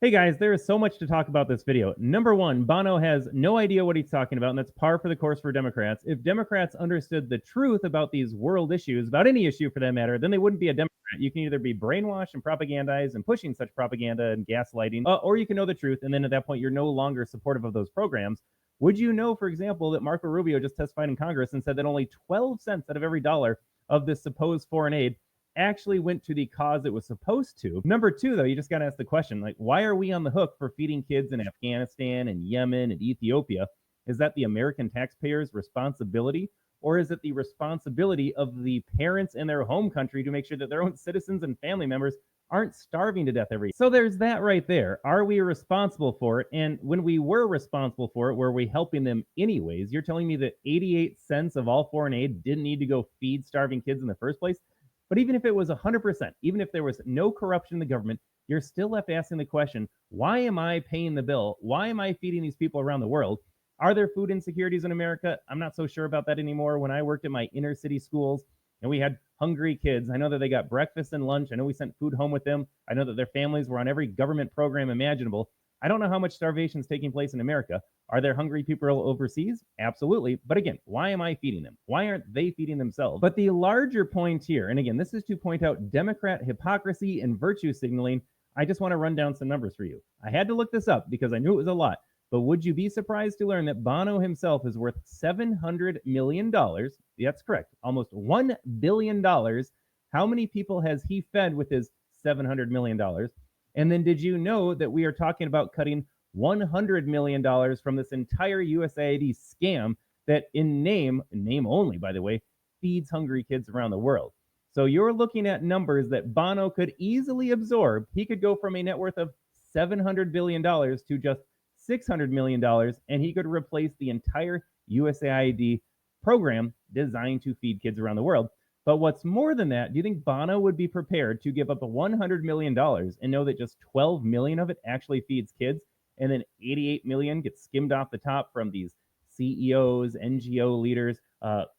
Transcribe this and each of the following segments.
Hey guys, there is so much to talk about this video. Number one, Bono has no idea what he's talking about, and that's par for the course for Democrats. If Democrats understood the truth about these world issues, about any issue for that matter, then they wouldn't be a Democrat. You can either be brainwashed and propagandized and pushing such propaganda and gaslighting, or you can know the truth, and then at that point, you're no longer supportive of those programs. Would you know, for example, that Marco Rubio just testified in Congress and said that only 12 cents out of every dollar of this supposed foreign aid actually went to the cause it was supposed to? Number two, though, you just got to ask the question, like, why are we on the hook for feeding kids in Afghanistan and Yemen and Ethiopia? Is that the American taxpayers' responsibility? Or is it the responsibility of the parents in their home country to make sure that their own citizens and family members aren't starving to death every year? So there's that right there. Are we responsible for it? And when we were responsible for it, were we helping them anyways? You're telling me that 88 cents of all foreign aid didn't need to go feed starving kids in the first place? But even if it was 100%, even if there was no corruption in the government, you're still left asking the question, why am I paying the bill? Why am I feeding these people around the world? Are there food insecurities in America? I'm not so sure about that anymore. When I worked at my inner city schools and we had hungry kids, I know that they got breakfast and lunch. I know we sent food home with them. I know that their families were on every government program imaginable. I don't know how much starvation is taking place in America. Are there hungry people overseas? Absolutely. But again, why am I feeding them? Why aren't they feeding themselves? But the larger point here, and again, this is to point out Democrat hypocrisy and virtue signaling. I just want to run down some numbers for you. I had to look this up because I knew it was a lot. But would you be surprised to learn that Bono himself is worth $700 million? That's correct. Almost $1 billion. How many people has he fed with his $700 million? And then did you know that we are talking about cutting $100 million from this entire USAID scam that in name only, by the way, feeds hungry kids around the world? So you're looking at numbers that Bono could easily absorb. He could go from a net worth of $700 billion to just $600 million, and he could replace the entire USAID program designed to feed kids around the world. But what's more than that, do you think Bono would be prepared to give up $100 million and know that just 12 million of it actually feeds kids, and then 88 million gets skimmed off the top from these CEOs, NGO leaders,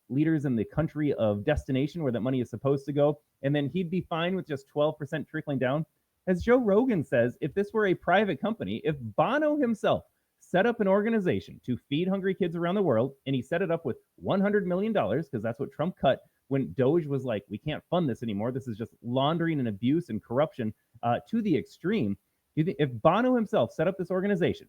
leaders in the country of destination where that money is supposed to go, and then he'd be fine with just 12% trickling down? As Joe Rogan says, if this were a private company, if Bono himself set up an organization to feed hungry kids around the world, and he set it up with $100 million, because that's what Trump cut when Doge was like, we can't fund this anymore. This is just laundering and abuse and corruption to the extreme. If Bono himself set up this organization,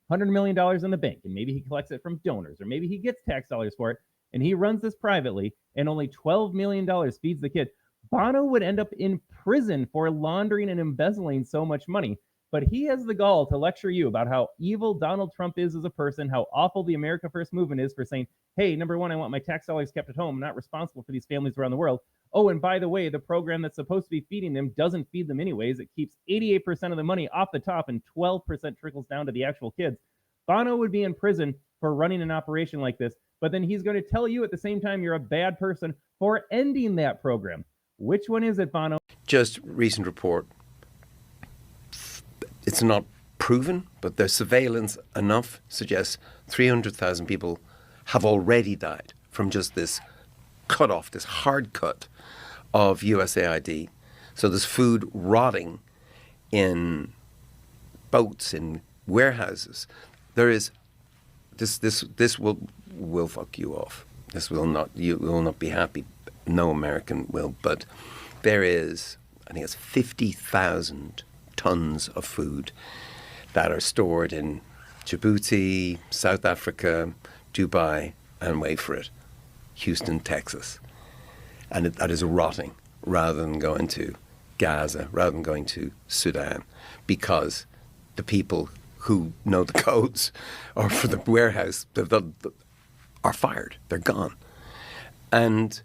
$100 million in the bank, and maybe he collects it from donors, or maybe he gets tax dollars for it, and he runs this privately, and only $12 million feeds the kid, Bono would end up in prison for laundering and embezzling so much money. But he has the gall to lecture you about how evil Donald Trump is as a person, how awful the America First movement is for saying, hey, number one, I want my tax dollars kept at home. I'm not responsible for these families around the world. Oh, and by the way, the program that's supposed to be feeding them doesn't feed them anyways. It keeps 88% of the money off the top and 12% trickles down to the actual kids. Bono would be in prison for running an operation like this, but then he's going to tell you at the same time you're a bad person for ending that program. Which one is it, Bono? Just recent report. It's not proven, but their surveillance enough suggests 300,000 people have already died from just this cut off, this hard cut of USAID. So there's food rotting in boats, in warehouses. There is this will fuck you off. This will not, you will not be happy. No American will, but there is, I think it's 50,000 tons of food that are stored in Djibouti, South Africa, Dubai, and wait for it, Houston, Texas. And that is rotting rather than going to Gaza, rather than going to Sudan, because the people who know the codes or for the warehouse are fired. They're gone. And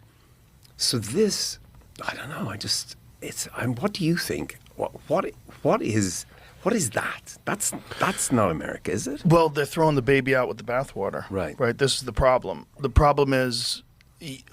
so this, I don't know, what do you think? What is that? That's not America, is it? Well, they're throwing the baby out with the bathwater. Right. Right. This is the problem. The problem is,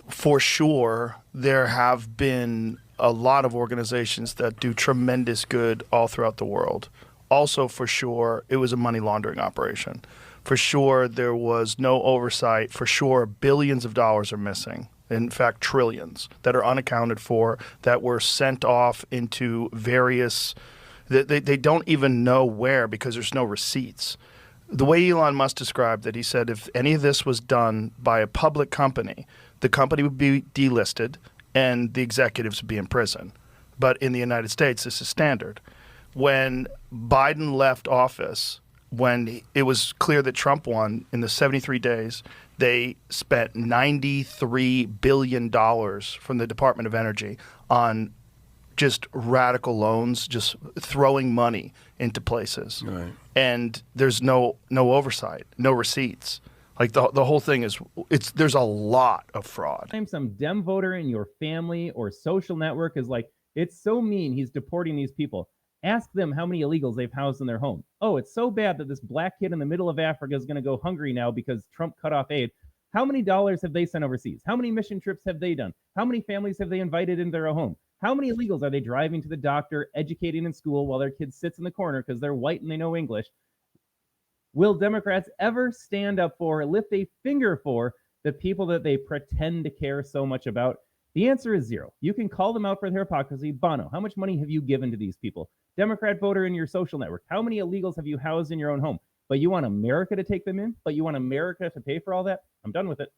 for sure, there have been a lot of organizations that do tremendous good all throughout the world. Also, for sure, it was a money laundering operation. For sure, there was no oversight. For sure, billions of dollars are missing. In fact, trillions that are unaccounted for, that were sent off into various They don't even know where because there's no receipts. The way Elon Musk described it, he said if any of this was done by a public company, the company would be delisted and the executives would be in prison. But in the United States, this is standard. When Biden left office, when it was clear that Trump won, in the 73 days, they spent $93 billion from the Department of Energy on just radical loans, just throwing money into places. Right. And there's no oversight, no receipts. Like the whole thing is, there's a lot of fraud. Some Dem voter in your family or social network is like, it's so mean he's deporting these people. Ask them how many illegals they've housed in their home. Oh, it's so bad that this black kid in the middle of Africa is going to go hungry now because Trump cut off aid. How many dollars have they sent overseas? How many mission trips have they done? How many families have they invited into their home? How many illegals are they driving to the doctor, educating in school while their kid sits in the corner because they're white and they know English? Will Democrats ever stand up for, lift a finger for the people that they pretend to care so much about? The answer is zero. You can call them out for their hypocrisy. Bono, how much money have you given to these people? Democrat voter in your social network, how many illegals have you housed in your own home? But you want America to take them in? But you want America to pay for all that? I'm done with it.